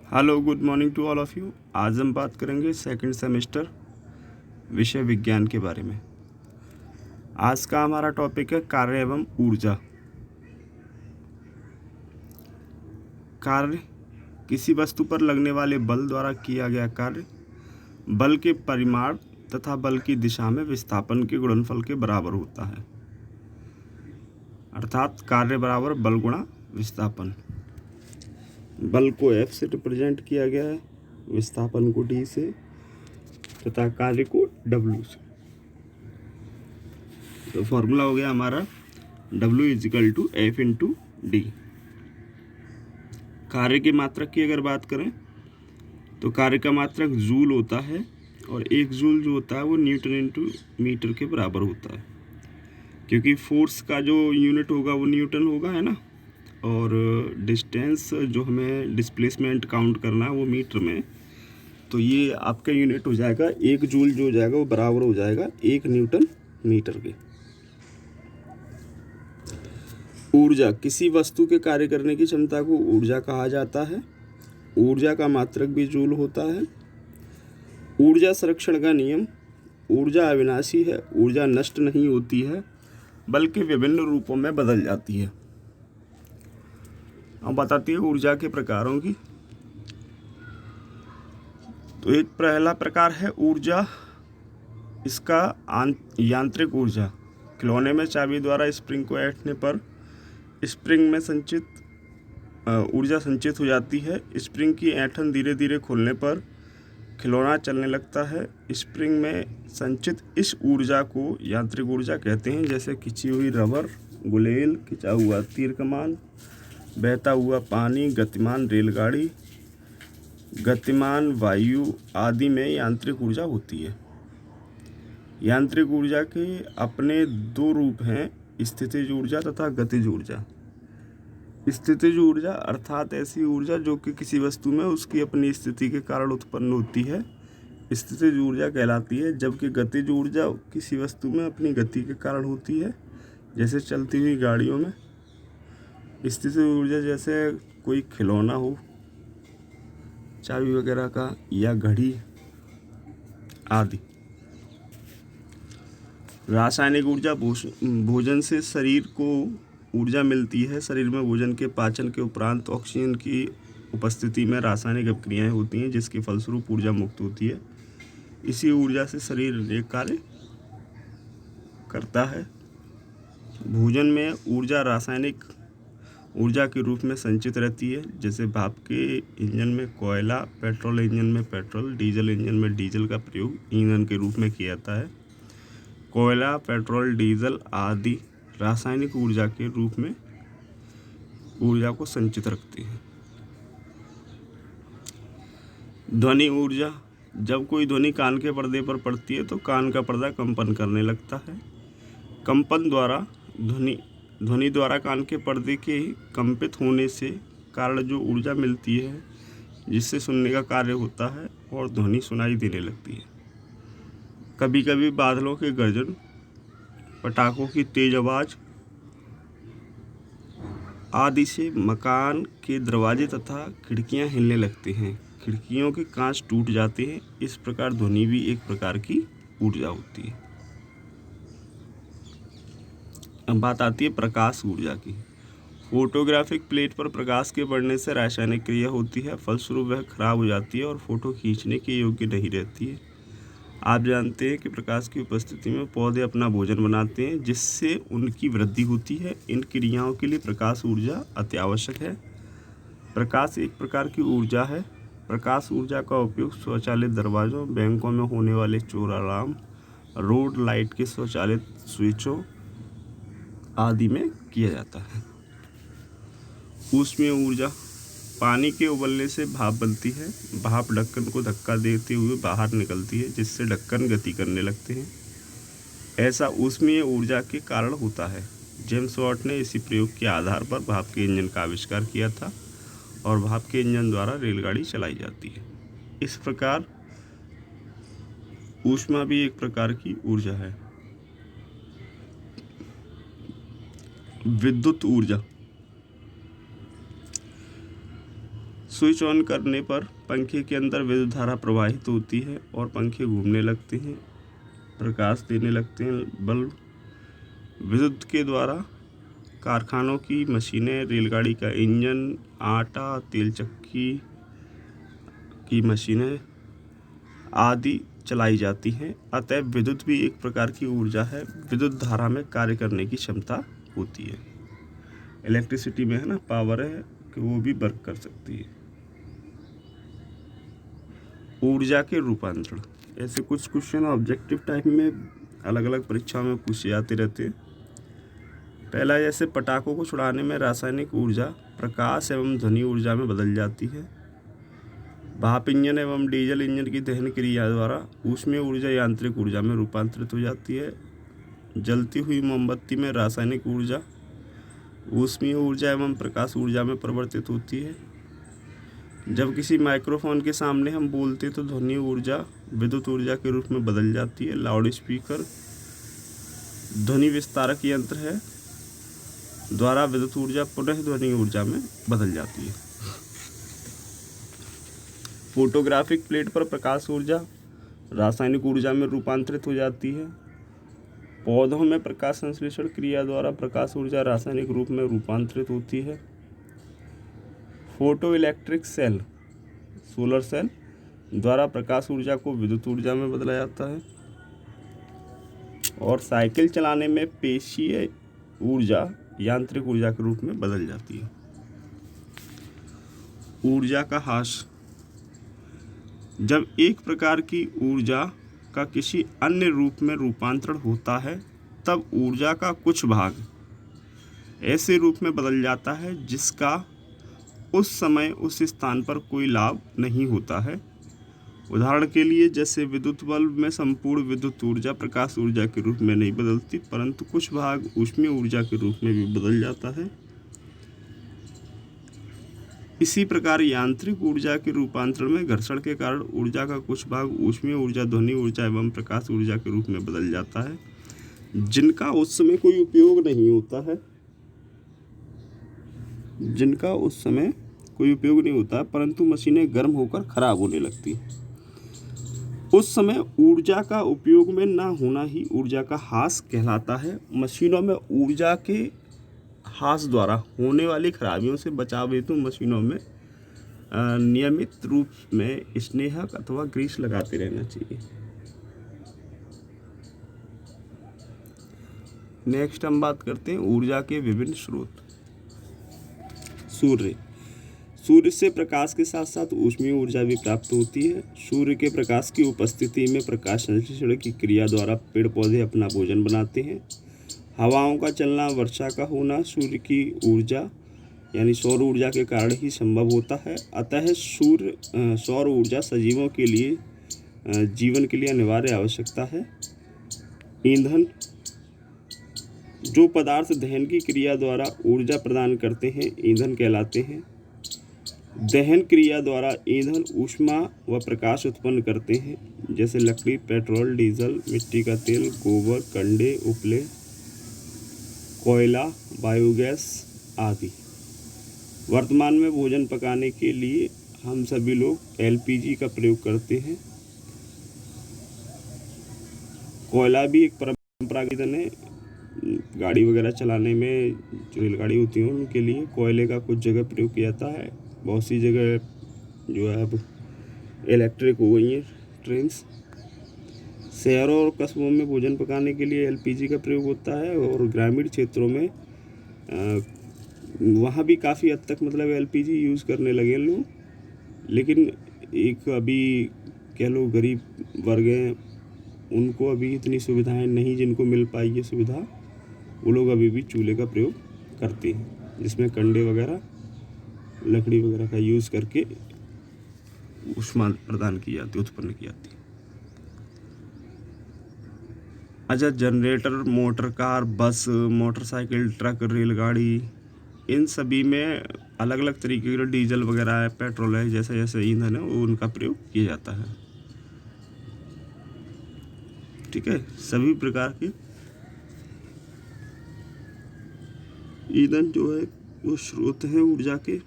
Hello, good morning to all of you. आज हम बात करेंगे सेकंड सेमेस्टर विषय विज्ञान के बारे में। आज का हमारा टॉपिक है कार्य एवं ऊर्जा। कार्य किसी वस्तु पर लगने वाले बल द्वारा किया गया कार्य बल के परिमाण तथा बल की दिशा में विस्थापन के गुणनफल के बराबर होता है, अर्थात कार्य बराबर बल गुणा विस्थापन। बल को F से रिप्रेजेंट किया गया है, विस्थापन को D से तथा कार्य को W से। तो फॉर्मूला हो गया हमारा W is equal to F into D. कार्य की मात्रक की अगर बात करें तो कार्य का मात्रक जूल होता है और एक जूल जो होता है वो न्यूटन इंटू मीटर के बराबर होता है, क्योंकि फोर्स का जो यूनिट होगा वो न्यूटन होगा, है ना। और डिस्टेंस जो हमें डिस्प्लेसमेंट काउंट करना है वो मीटर में, तो ये आपका यूनिट हो जाएगा एक जूल जो हो जाएगा वो बराबर हो जाएगा एक न्यूटन मीटर के। ऊर्जा किसी वस्तु के कार्य करने की क्षमता को ऊर्जा कहा जाता है। ऊर्जा का मात्रक भी जूल होता है। ऊर्जा संरक्षण का नियम, ऊर्जा अविनाशी है, ऊर्जा नष्ट नहीं होती है बल्कि विभिन्न रूपों में बदल जाती है। अब बताती है ऊर्जा के प्रकारों की। तो एक पहला प्रकार है ऊर्जा, इसका यांत्रिक ऊर्जा। खिलौने में चाबी द्वारा स्प्रिंग को ऐंठने पर स्प्रिंग में संचित ऊर्जा संचित हो जाती है। स्प्रिंग की ऐंठन धीरे धीरे खुलने पर खिलौना चलने लगता है। स्प्रिंग में संचित इस ऊर्जा को यांत्रिक ऊर्जा कहते हैं, जैसे खिंची हुई रबर, गुलेल, खिंचा हुआ तीर कमान, बहता हुआ पानी, गतिमान रेलगाड़ी, गतिमान वायु आदि में यांत्रिक ऊर्जा होती है। यांत्रिक ऊर्जा के अपने दो रूप हैं, स्थितिज ऊर्जा तथा गतिज ऊर्जा। स्थितिज ऊर्जा अर्थात ऐसी ऊर्जा जो कि किसी वस्तु में उसकी अपनी स्थिति के कारण उत्पन्न होती है, स्थितिज ऊर्जा कहलाती है। जबकि गतिज ऊर्जा किसी वस्तु में अपनी गति के कारण होती है, जैसे चलती हुई गाड़ियों में। स्थितिज ऊर्जा जैसे कोई खिलौना हो, चाबी वगैरह का, या घड़ी आदि। रासायनिक ऊर्जा, भोजन से शरीर को ऊर्जा मिलती है। शरीर में भोजन के पाचन के उपरांत ऑक्सीजन की उपस्थिति में रासायनिक अभिक्रियाएं होती हैं, जिसके फलस्वरूप ऊर्जा मुक्त होती है। इसी ऊर्जा से शरीर अनेक कार्य करता है। भोजन में ऊर्जा रासायनिक ऊर्जा के रूप में संचित रहती है, जैसे भाप के इंजन में कोयला, पेट्रोल इंजन में पेट्रोल, डीजल इंजन में डीजल का प्रयोग ईंधन के रूप में किया जाता है। कोयला, पेट्रोल, डीजल आदि रासायनिक ऊर्जा के रूप में ऊर्जा को संचित रखते हैं। ध्वनि ऊर्जा, जब कोई ध्वनि कान के पर्दे पर पड़ती है तो कान का पर्दा कंपन करने लगता है। कंपन द्वारा ध्वनि द्वारा कान के पर्दे के कंपित होने से कारण जो ऊर्जा मिलती है, जिससे सुनने का कार्य होता है और ध्वनि सुनाई देने लगती है। कभी कभी बादलों के गर्जन, पटाखों की तेज आवाज़ आदि से मकान के दरवाजे तथा खिड़कियां हिलने लगते हैं, खिड़कियों के कांच टूट जाते हैं। इस प्रकार ध्वनि भी एक प्रकार की ऊर्जा होती है। अब बात आती है प्रकाश ऊर्जा की। फोटोग्राफिक प्लेट पर प्रकाश के पड़ने से रासायनिक क्रिया होती है, फलस्वरूप वह खराब हो जाती है और फोटो खींचने के योग्य नहीं रहती है। आप जानते हैं कि प्रकाश की उपस्थिति में पौधे अपना भोजन बनाते हैं, जिससे उनकी वृद्धि होती है। इन क्रियाओं के लिए प्रकाश ऊर्जा अति आवश्यक है। प्रकाश एक प्रकार की ऊर्जा है। प्रकाश ऊर्जा का उपयोग स्वचालित दरवाज़ों, बैंकों में होने वाले चोर अलार्म, रोड लाइट के स्वचालित स्विचों आदि में किया जाता है। ऊष्मीय ऊर्जा, पानी के उबलने से भाप बनती है। भाप ढक्कन को धक्का देते हुए बाहर निकलती है, जिससे ढक्कन गति करने लगते हैं। ऐसा ऊष्मीय ऊर्जा के कारण होता है। जेम्स वाट ने इसी प्रयोग के आधार पर भाप के इंजन का आविष्कार किया था और भाप के इंजन द्वारा रेलगाड़ी चलाई जाती है। इस प्रकार ऊष्मा भी एक प्रकार की ऊर्जा है। विद्युत ऊर्जा, स्विच ऑन करने पर पंखे के अंदर विद्युत धारा प्रवाहित होती है और पंखे घूमने लगते हैं, प्रकाश देने लगते हैं। बल्ब विद्युत के द्वारा कारखानों की मशीनें, रेलगाड़ी का इंजन, आटा, तेल चक्की की मशीनें आदि चलाई जाती हैं। अतः विद्युत भी एक प्रकार की ऊर्जा है, विद्युत धारा में कार्य करने की क्षमता होती है। इलेक्ट्रिसिटी में है ना, पावर है कि वो भी वर्क कर सकती है। ऊर्जा के रूपांतरण, ऐसे कुछ क्वेश्चन ऑब्जेक्टिव टाइप में अलग अलग परीक्षाओं में पूछे जाते रहते हैं। पहला, जैसे पटाखों को छुड़ाने में रासायनिक ऊर्जा प्रकाश एवं ध्वनि ऊर्जा में बदल जाती है। भाप इंजन एवं डीजल इंजन की दहन क्रिया द्वारा ऊष्मीय ऊर्जा यांत्रिक ऊर्जा में रूपांतरित हो जाती है। जलती हुई मोमबत्ती में रासायनिक ऊर्जा ऊष्मीय ऊर्जा एवं प्रकाश ऊर्जा में परिवर्तित होती है। जब किसी माइक्रोफोन के सामने हम बोलते तो ध्वनि ऊर्जा विद्युत ऊर्जा के रूप में बदल जाती है। लाउड स्पीकर ध्वनि विस्तारक यंत्र है द्वारा विद्युत ऊर्जा पुनः ध्वनि ऊर्जा में बदल जाती है। फोटोग्राफिक प्लेट पर प्रकाश ऊर्जा रासायनिक ऊर्जा में रूपांतरित हो जाती है। पौधों में प्रकाश संश्लेषण क्रिया द्वारा प्रकाश ऊर्जा रासायनिक रूप में रूपांतरित होती है। Photoelectric cell solar cell द्वारा प्रकाश ऊर्जा को विद्युत ऊर्जा में बदला जाता है। और साइकिल चलाने में पेशीय ऊर्जा यांत्रिक ऊर्जा के रूप में बदल जाती है। ऊर्जा का ह्रास, जब एक प्रकार की ऊर्जा का किसी अन्य रूप में रूपांतरण होता है तब ऊर्जा का कुछ भाग ऐसे रूप में बदल जाता है जिसका उस समय उस स्थान पर कोई लाभ नहीं होता है। उदाहरण के लिए, जैसे विद्युत बल्ब में संपूर्ण विद्युत ऊर्जा प्रकाश ऊर्जा के रूप में नहीं बदलती, परंतु कुछ भाग ऊष्मीय ऊर्जा के रूप में भी बदल जाता है। इसी प्रकार यांत्रिक ऊर्जा के रूपांतरण में घर्षण के कारण ऊर्जा का कुछ भाग ऊष्मीय ऊर्जा, ध्वनि ऊर्जा एवं प्रकाश ऊर्जा के रूप में बदल जाता है, जिनका उस समय कोई उपयोग नहीं होता है, परंतु मशीनें गर्म होकर खराब होने लगती हैं। उस समय ऊर्जा का उपयोग में न होना ही ऊर्जा का ह्रास कहलाता है। मशीनों में ऊर्जा के ह्रास द्वारा होने वाली खराबियों से बचाव हेतु मशीनों में नियमित रूप में स्नेहक अथवा ग्रीस लगाते रहना चाहिए। नेक्स्ट हम बात करते हैं ऊर्जा के विभिन्न स्रोत। सूर्य से प्रकाश के साथ साथ ऊष्मीय ऊर्जा भी प्राप्त होती है। सूर्य के प्रकाश की उपस्थिति में प्रकाश संश्लेषण की क्रिया द्वारा पेड़ पौधे अपना भोजन बनाते हैं। हवाओं का चलना, वर्षा का होना सूर्य की ऊर्जा यानी सौर ऊर्जा के कारण ही संभव होता है। अतः सौर ऊर्जा सजीवों के लिए जीवन के लिए अनिवार्य आवश्यकता है। ईंधन, जो पदार्थ दहन की क्रिया द्वारा ऊर्जा प्रदान करते हैं ईंधन कहलाते हैं। दहन क्रिया द्वारा ईंधन ऊष्मा व प्रकाश उत्पन्न करते हैं, जैसे लकड़ी, पेट्रोल, डीजल, मिट्टी का तेल, गोबर, कंडे, उपले, कोयला, बायोगैस आदि। वर्तमान में भोजन पकाने के लिए हम सभी लोग एलपीजी का प्रयोग करते हैं। कोयला भी एक परंपरागत ईंधन है। गाड़ी वगैरह चलाने में, जो रेलगाड़ी होती है उनके लिए कोयले का कुछ जगह प्रयोग किया जाता है। बहुत सी जगह जो है अब इलेक्ट्रिक हो गई हैं ट्रेन्स। शहरों और कस्बों में भोजन पकाने के लिए एलपीजी का प्रयोग होता है और ग्रामीण क्षेत्रों में वहाँ भी काफ़ी हद तक मतलब एलपीजी यूज़ करने लगे लोग। लेकिन एक अभी कह लो गरीब वर्ग हैं, उनको अभी इतनी सुविधाएं नहीं, जिनको मिल पाई ये सुविधा, वो लोग अभी भी चूल्हे का प्रयोग करते हैं, जिसमें कंडे वगैरह, लकड़ी वगैरह का यूज़ करके ऊष्मा प्रदान की जाती है, उत्पन्न की जाती है। अच्छा, जनरेटर, मोटर कार, बस, मोटरसाइकिल, ट्रक, रेलगाड़ी, इन सभी में अलग अलग तरीके के डीजल वगैरह है, पेट्रोल है, जैसे जैसे ईंधन है वो उनका प्रयोग किया जाता है। ठीक है, सभी प्रकार के ईंधन जो है वो स्रोत हैं ऊर्जा के।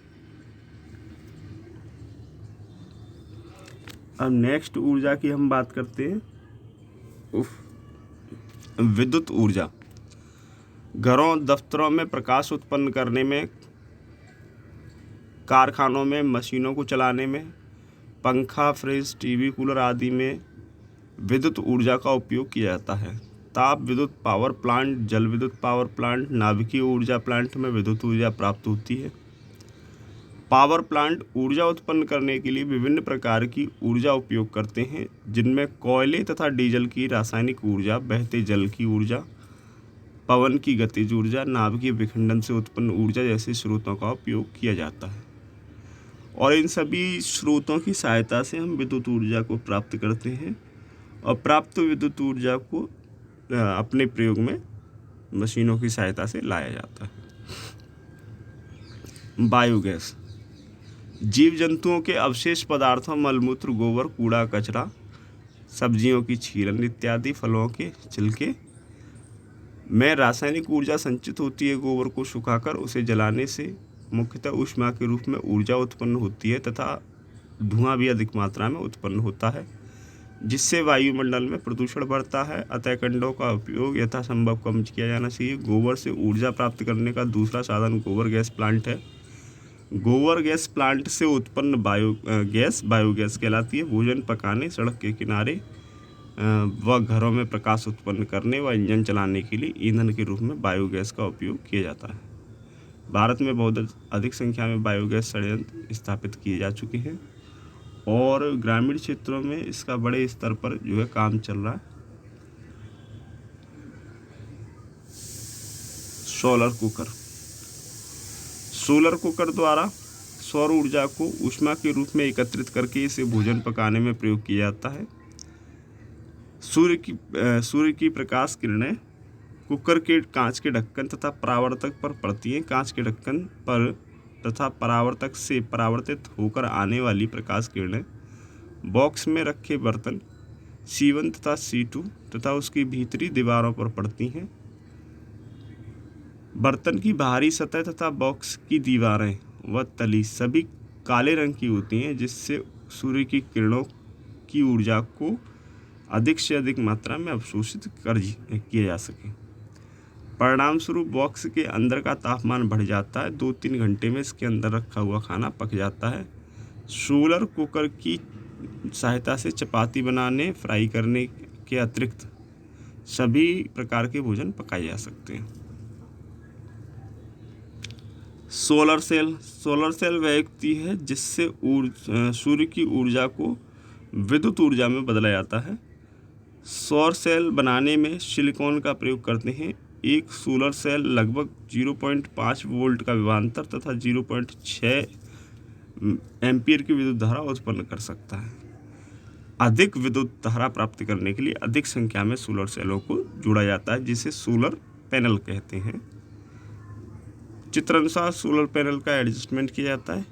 अब नेक्स्ट ऊर्जा की हम बात करते हैं, विद्युत ऊर्जा। घरों दफ्तरों में प्रकाश उत्पन्न करने में, कारखानों में मशीनों को चलाने में, पंखा, फ्रिज, टीवी, कूलर आदि में विद्युत ऊर्जा का उपयोग किया जाता है। ताप विद्युत पावर प्लांट, जल विद्युत पावर प्लांट, नाभिकीय ऊर्जा प्लांट में विद्युत ऊर्जा प्राप्त होती है। पावर प्लांट ऊर्जा उत्पन्न करने के लिए विभिन्न प्रकार की ऊर्जा उपयोग करते हैं, जिनमें कोयले तथा डीजल की रासायनिक ऊर्जा, बहते जल की ऊर्जा, पवन की गतिज ऊर्जा, नाभिकीय विखंडन से उत्पन्न ऊर्जा जैसे स्रोतों का उपयोग किया जाता है। और इन सभी स्रोतों की सहायता से हम विद्युत ऊर्जा को प्राप्त करते हैं और प्राप्त विद्युत ऊर्जा को अपने प्रयोग में मशीनों की सहायता से लाया जाता है। बायोगैस जीव जंतुओं के अवशेष पदार्थों, मलमूत्र, गोबर, कूड़ा कचरा, सब्जियों की छीलन इत्यादि, फलों के छिलके में रासायनिक ऊर्जा संचित होती है। गोबर को सुखाकर उसे जलाने से मुख्यतः ऊष्मा के रूप में ऊर्जा उत्पन्न होती है तथा धुआं भी अधिक मात्रा में उत्पन्न होता है, जिससे वायुमंडल में प्रदूषण बढ़ता है। अतः कंडों का उपयोग यथासंभव कम किया जाना चाहिए। गोबर से ऊर्जा प्राप्त करने का दूसरा साधन गोबर गैस प्लांट है। गोबर गैस प्लांट से उत्पन्न बायोगैस कहलाती है। भोजन पकाने, सड़क के किनारे व घरों में प्रकाश उत्पन्न करने व इंजन चलाने के लिए ईंधन के रूप में बायोगैस का उपयोग किया जाता है। भारत में बहुत अधिक संख्या में बायोगैस संयंत्र स्थापित किए जा चुके हैं और ग्रामीण क्षेत्रों में इसका बड़े स्तर पर जो है काम चल रहा है। सोलर कुकर द्वारा सौर ऊर्जा को ऊष्मा के रूप में एकत्रित करके इसे भोजन पकाने में प्रयोग किया जाता है। सूर्य की प्रकाश किरणें कुकर के कांच के ढक्कन तथा परावर्तक पर पड़ती हैं। कांच के ढक्कन पर तथा परावर्तक से परावर्तित होकर आने वाली प्रकाश किरणें बॉक्स में रखे बर्तन C1 तथा C2 तथा उसकी भीतरी दीवारों पर पड़ती हैं। बर्तन की बाहरी सतह तथा बॉक्स की दीवारें व तली सभी काले रंग की होती हैं, जिससे सूर्य की किरणों की ऊर्जा को अधिक से अधिक मात्रा में अवशोषित किया जा सके। परिणाम स्वरूप बॉक्स के अंदर का तापमान बढ़ जाता है। 2-3 घंटे में इसके अंदर रखा हुआ खाना पक जाता है। सोलर कुकर की सहायता से चपाती बनाने, फ्राई करने के अतिरिक्त सभी प्रकार के भोजन पकाए जा सकते हैं। सोलर सेल वह युक्ति है जिससे सूर्य की ऊर्जा को विद्युत ऊर्जा में बदला जाता है। सौर सेल बनाने में सिलिकॉन का प्रयोग करते हैं। एक सोलर सेल लगभग 0.5 वोल्ट का विभवांतर तथा 0.6 एम्पीयर की विद्युत धारा उत्पन्न कर सकता है। अधिक विद्युत धारा प्राप्त करने के लिए अधिक संख्या में सोलर सेलों को जोड़ा जाता है, जिसे सोलर पैनल कहते हैं। चित्रानुसार सोलर पैनल का एडजस्टमेंट किया जाता है।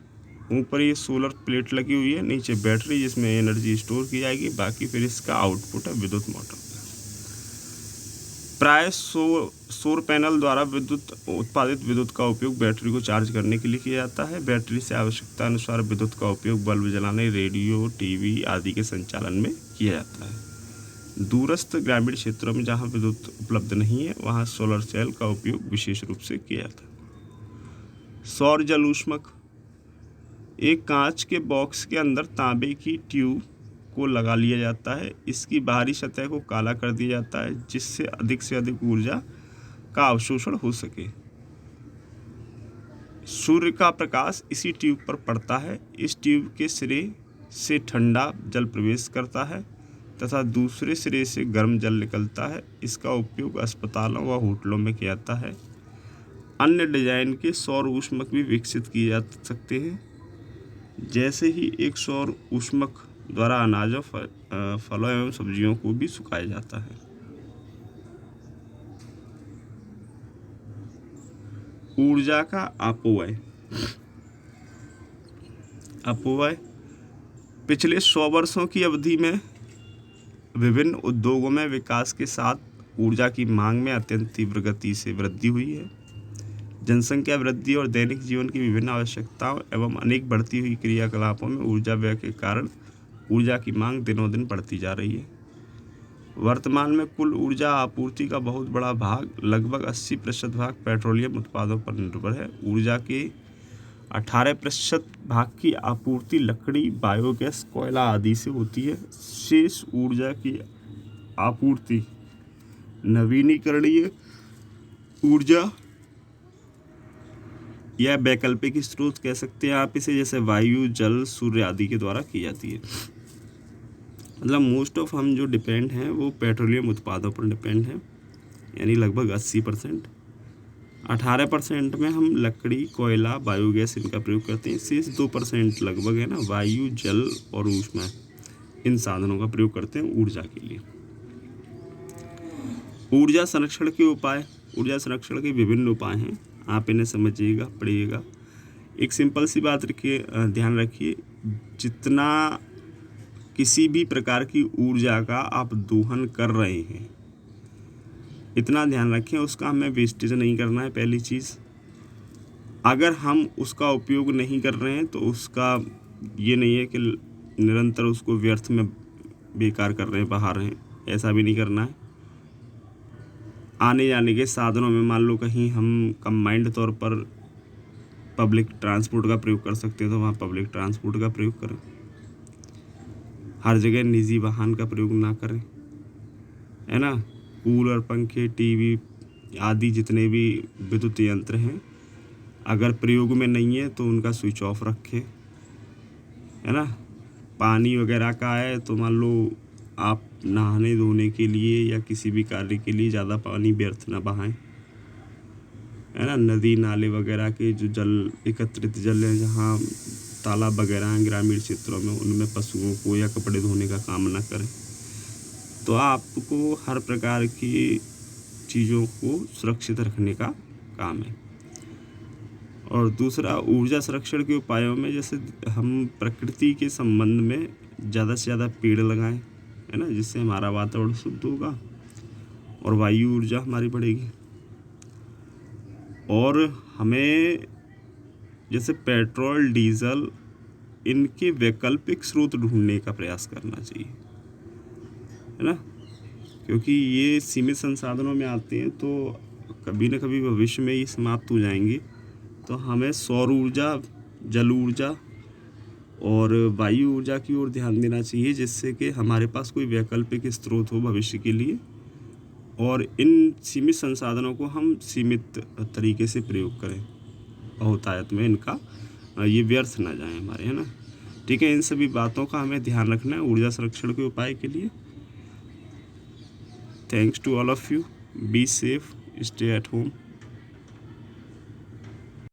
ऊपर ये सोलर प्लेट लगी हुई है, नीचे बैटरी जिसमें एनर्जी स्टोर की जाएगी, बाकी फिर इसका आउटपुट है विद्युत मोटर। प्राय सौर पैनल द्वारा उत्पादित विद्युत का उपयोग बैटरी को चार्ज करने के लिए किया जाता है। बैटरी से आवश्यकता अनुसार विद्युत का उपयोग बल्ब जलाने, रेडियो, टीवी आदि के संचालन में किया जाता है। दूरस्थ ग्रामीण क्षेत्रों में जहां विद्युत उपलब्ध नहीं है, वहां सोलर सेल का उपयोग विशेष रूप से किया जाता है। सौर जल ऊष्मक एक कांच के बॉक्स के अंदर तांबे की ट्यूब को लगा लिया जाता है। इसकी बाहरी सतह को काला कर दिया जाता है, जिससे अधिक से अधिक ऊर्जा का अवशोषण हो सके। सूर्य का प्रकाश इसी ट्यूब पर पड़ता है। इस ट्यूब के सिरे से ठंडा जल प्रवेश करता है तथा दूसरे सिरे से गर्म जल निकलता है। इसका उपयोग अस्पतालों व होटलों में किया जाता है। अन्य डिजाइन के सौर ऊष्मक भी विकसित किए जा सकते हैं। जैसे ही एक सौर ऊष्मक द्वारा अनाजों, फलों एवं सब्जियों को भी सुखाया जाता है। ऊर्जा का अपव्यय पिछले 100 वर्षों की अवधि में विभिन्न उद्योगों में विकास के साथ ऊर्जा की मांग में अत्यंत तीव्र गति से वृद्धि हुई है। जनसंख्या वृद्धि और दैनिक जीवन की विभिन्न आवश्यकताओं एवं अनेक बढ़ती हुई क्रियाकलापों में ऊर्जा व्यय के कारण ऊर्जा की मांग दिनों दिन बढ़ती जा रही है। वर्तमान में कुल ऊर्जा आपूर्ति का बहुत बड़ा भाग, लगभग 80% भाग पेट्रोलियम उत्पादों पर निर्भर है। ऊर्जा के 18% भाग की आपूर्ति लकड़ी, बायोगैस, कोयला आदि से होती है। शेष ऊर्जा की आपूर्ति नवीनीकरणीय ऊर्जा या वैकल्पिक स्रोत कह सकते हैं आप इसे, जैसे वायु, जल, सूर्य आदि के द्वारा की जाती है। मतलब मोस्ट ऑफ हम जो डिपेंड हैं वो पेट्रोलियम उत्पादों पर डिपेंड हैं, यानी लगभग 80%। 18% में हम लकड़ी, कोयला, बायोगैस इनका प्रयोग करते हैं। शेष 2% लगभग है ना, वायु, जल और ऊष्मा, इन साधनों का प्रयोग करते हैं ऊर्जा के लिए। ऊर्जा संरक्षण के उपाय। ऊर्जा संरक्षण के विभिन्न उपाय हैं, आप इन्हें समझिएगा, पढ़िएगा। एक सिंपल सी बात रखिए, ध्यान रखिए, जितना किसी भी प्रकार की ऊर्जा का आप दोहन कर रहे हैं, इतना ध्यान रखें उसका हमें वेस्टेज नहीं करना है। पहली चीज़, अगर हम उसका उपयोग नहीं कर रहे हैं तो उसका ये नहीं है कि निरंतर उसको व्यर्थ में बेकार कर रहे हैं, बहा रहे हैं, ऐसा भी नहीं करना है। आने जाने के साधनों में मान लो कहीं हम कंबाइंड तौर पर पब्लिक ट्रांसपोर्ट का प्रयोग कर सकते हैं तो वहाँ पब्लिक ट्रांसपोर्ट का प्रयोग करें। हर जगह निजी वाहन का प्रयोग ना करें, है ना। कूलर, पंखे, टीवी आदि जितने भी विद्युत यंत्र हैं, अगर प्रयोग में नहीं है तो उनका स्विच ऑफ रखें, है ना। पानी वगैरह का है तो मान लो आप नहाने धोने के लिए या किसी भी कार्य के लिए ज़्यादा पानी व्यर्थ ना बहाएं, है ना। नदी नाले वगैरह के जो जल, एकत्रित जल है, जहाँ तालाब वगैरह हैं ग्रामीण क्षेत्रों में, उनमें पशुओं को या कपड़े धोने का काम ना करें। तो आपको हर प्रकार की चीज़ों को सुरक्षित रखने का काम है। और दूसरा, ऊर्जा संरक्षण के उपायों में जैसे हम प्रकृति के संबंध में ज़्यादा से ज़्यादा पेड़ लगाएं, है ना, जिससे हमारा वातावरण शुद्ध होगा और वायु ऊर्जा हमारी बढ़ेगी। और हमें जैसे पेट्रोल, डीजल, इनके वैकल्पिक स्रोत ढूंढने का प्रयास करना चाहिए, है ना, क्योंकि ये सीमित संसाधनों में आते हैं तो कभी न कभी भविष्य में ये समाप्त हो जाएंगे। तो हमें सौर ऊर्जा, जल ऊर्जा और वायु ऊर्जा की ओर ध्यान देना चाहिए, जिससे कि हमारे पास कोई वैकल्पिक स्रोत हो भविष्य के लिए, और इन सीमित संसाधनों को हम सीमित तरीके से प्रयोग करें, बहुतायत में इनका ये व्यर्थ ना जाए हमारे, है ना। ठीक है, इन सभी बातों का हमें ध्यान रखना है ऊर्जा संरक्षण के उपाय के लिए। Thanks to all of you, be safe, stay at home.